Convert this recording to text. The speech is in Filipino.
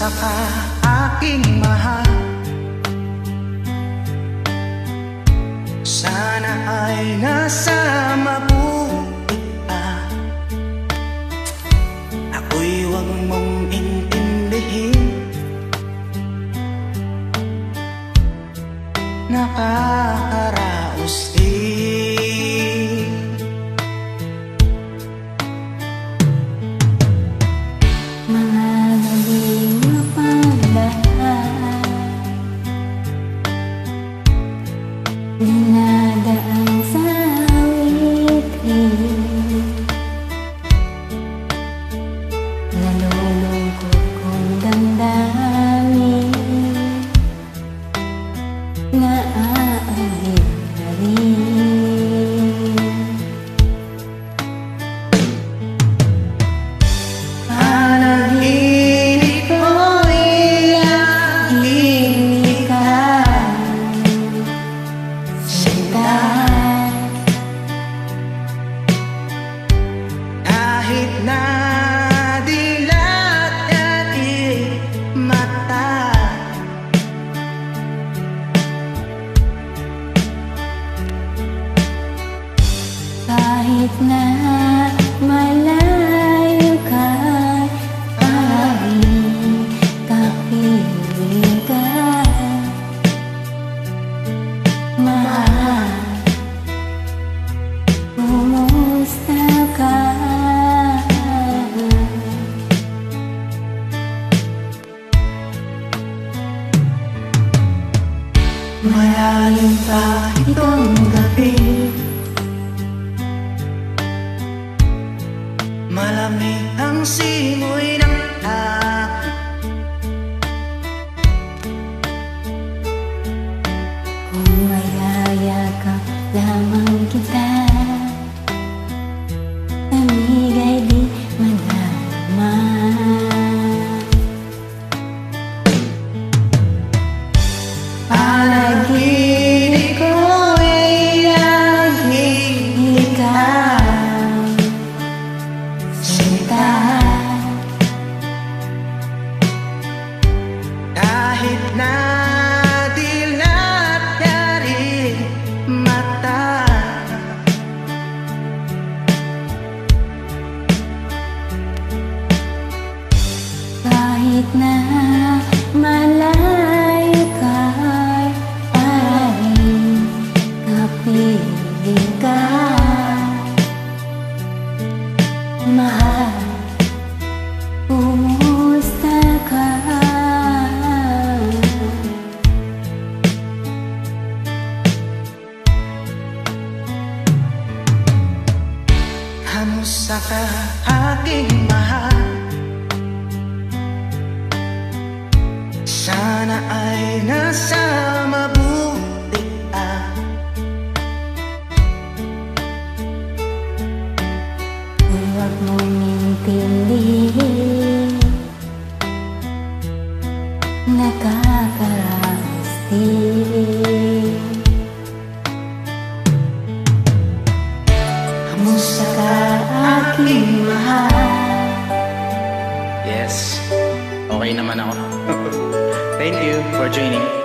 Kamusta ka, aking mahal? Sana ay nasa mabuti ka. Ako'y huwag mong intindihin. Nakakaraos din. Mga gabing mapagdaan, dinadaan sa wikling, nalulungkot kong damdamin, naaahit na rin. Panaginip ko'y laging ikaw, sinta. Kahit na dilat at mata, kahit na malayo ka, tanging kapiling ka, mahal. Kumusta ka? Malalim pa itong gabi, malamig ang simoy ng akin. Kung mayayakap lamang kita, lamig ay di madama. Panaginip ko'y laging ikaw, sinta. Kahit na dilat ka rin mata, Kahit na malayo ka, paring kapiling ka, mahal. Kumusta ka? kamusta ka, aking mahal? Sana ay nasa mabuti ka. Huwag mong intindihin, nakakaraos din. Kamusta ka, aking mahal? Yes, okay naman ako. Thank you for joining.